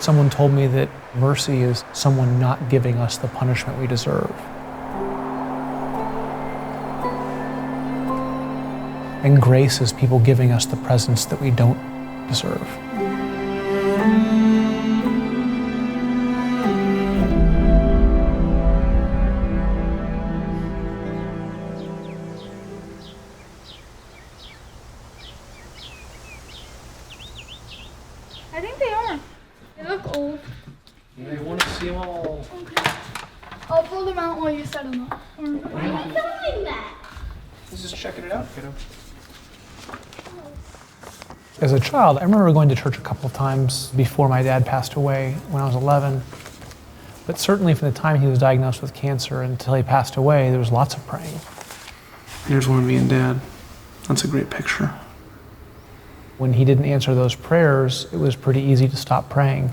Someone told me that mercy is someone not giving us the punishment we deserve. And grace is people giving us the presents that we don't deserve. I think they are. They look old. I want to see them all. Okay. I'll pull them out while you set them up. Why are you doing that? This is checking it out, kiddo. As a child, I remember going to church a couple of times before my dad passed away when I was 11. But certainly from the time he was diagnosed with cancer until he passed away, there was lots of praying. Here's one of me and Dad. That's a great picture. When he didn't answer those prayers, it was pretty easy to stop praying.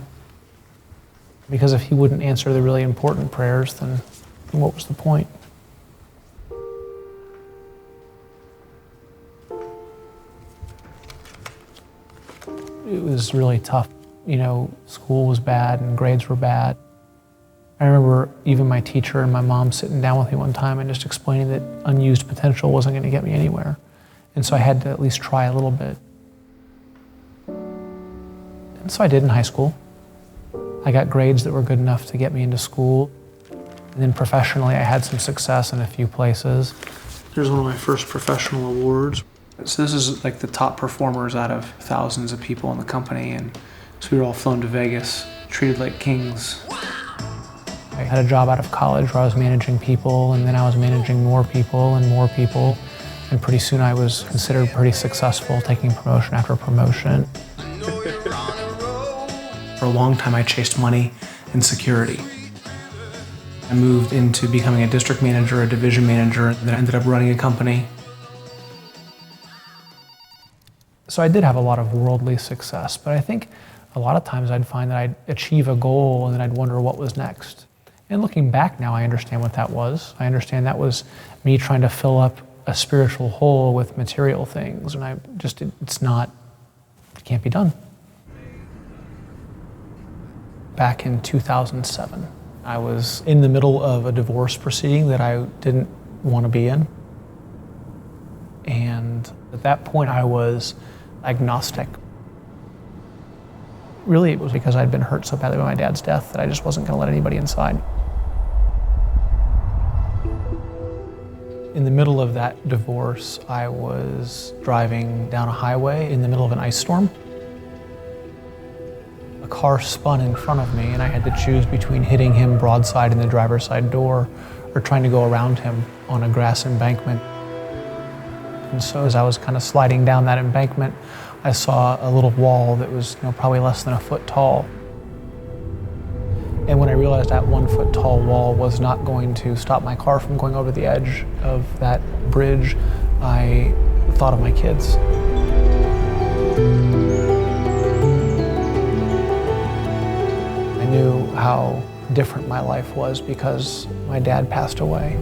Because if he wouldn't answer the really important prayers, then what was the point? It was really tough. You know, school was bad and grades were bad. I remember even my teacher and my mom sitting down with me one time and just explaining that unused potential wasn't going to get me anywhere. And so I had to at least try a little bit. And so I did in high school. I got grades that were good enough to get me into school. And then professionally, I had some success in a few places. Here's one of my first professional awards. So this is like the top performers out of thousands of people in the company, and so we were all flown to Vegas, treated like kings. I had a job out of college where I was managing people, and then I was managing more people and more people, and pretty soon I was considered pretty successful, taking promotion after promotion. For a long time I chased money and security. I moved into becoming a district manager, a division manager, and then I ended up running a company. So I did have a lot of worldly success, but I think a lot of times I'd find that I'd achieve a goal and then I'd wonder what was next. And looking back now, I understand what that was. I understand that was me trying to fill up a spiritual hole with material things, and it can't be done. Back in 2007, I was in the middle of a divorce proceeding that I didn't want to be in. And at that point, I was agnostic. Really, it was because I'd been hurt so badly by my dad's death that I just wasn't going to let anybody inside. In the middle of that divorce, I was driving down a highway in the middle of an ice storm. A car spun in front of me, and I had to choose between hitting him broadside in the driver's side door or trying to go around him on a grass embankment. And so as I was kind of sliding down that embankment, I saw a little wall that was probably less than a foot tall. And when I realized that 1 foot tall wall was not going to stop my car from going over the edge of that bridge, I thought of my kids. I knew how different my life was because my dad passed away.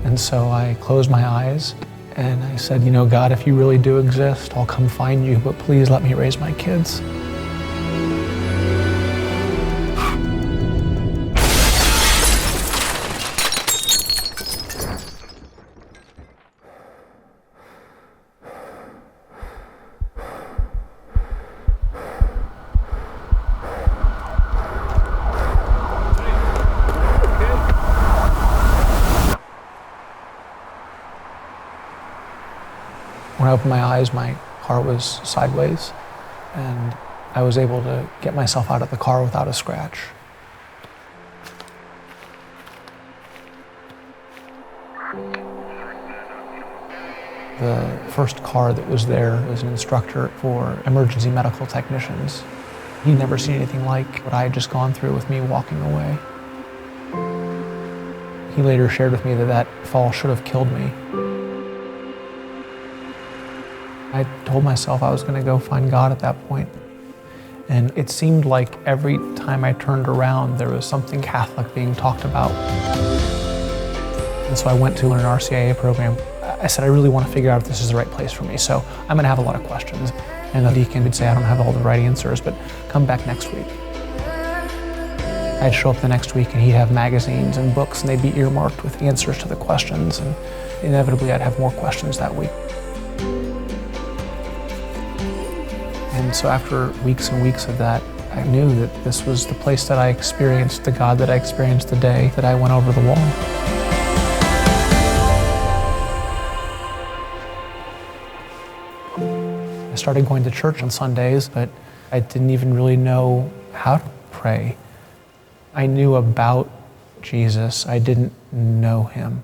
And so I closed my eyes and I said, God, if you really do exist, I'll come find you, but please let me raise my kids. When I opened my eyes, my car was sideways, and I was able to get myself out of the car without a scratch. The first car that was there was an instructor for emergency medical technicians. He'd never seen anything like what I had just gone through with me walking away. He later shared with me that that fall should have killed me. I told myself I was going to go find God at that point. And it seemed like every time I turned around, there was something Catholic being talked about. And so I went to an RCIA program. I said, I really want to figure out if this is the right place for me. So I'm going to have a lot of questions. And the deacon would say, I don't have all the right answers, but come back next week. I'd show up the next week and he'd have magazines and books and they'd be earmarked with answers to the questions, and inevitably I'd have more questions that week. And so after weeks and weeks of that, I knew that this was the place that I experienced the God that I experienced the day that I went over the wall. I started going to church on Sundays, but I didn't even really know how to pray. I knew about Jesus, I didn't know him.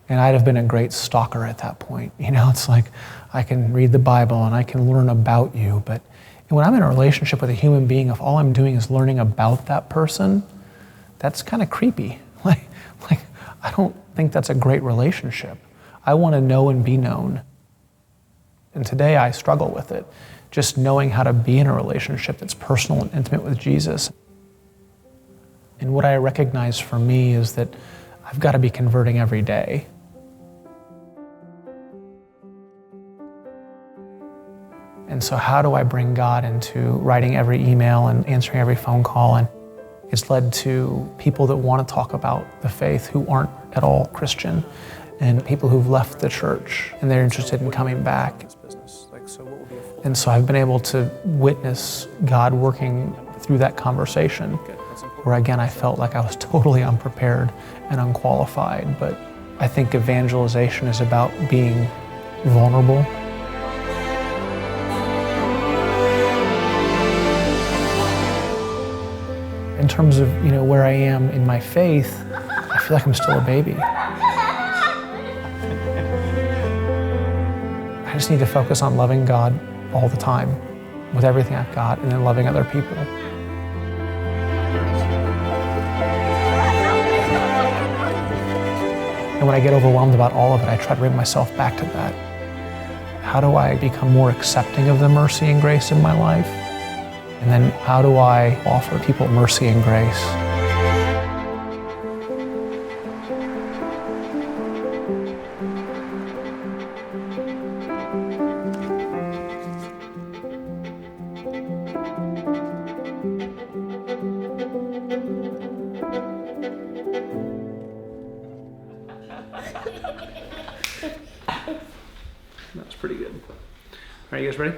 And I'd have been a great stalker at that point. You know, it's like, I can read the Bible and I can learn about you, but when I'm in a relationship with a human being, if all I'm doing is learning about that person, that's kind of creepy. Like, I don't think that's a great relationship. I want to know and be known. And today I struggle with it, just knowing how to be in a relationship that's personal and intimate with Jesus. And what I recognize for me is that I've got to be converting every day. And so how do I bring God into writing every email and answering every phone call? And it's led to people that want to talk about the faith who aren't at all Christian, and people who've left the church and they're interested in coming back. And so I've been able to witness God working through that conversation, where again I felt like I was totally unprepared and unqualified. But I think evangelization is about being vulnerable. In terms of, where I am in my faith, I feel like I'm still a baby. I just need to focus on loving God all the time, with everything I've got, and then loving other people. And when I get overwhelmed about all of it, I try to bring myself back to that. How do I become more accepting of the mercy and grace in my life? And then how do I offer people mercy and grace? That was pretty good. All right, you guys ready?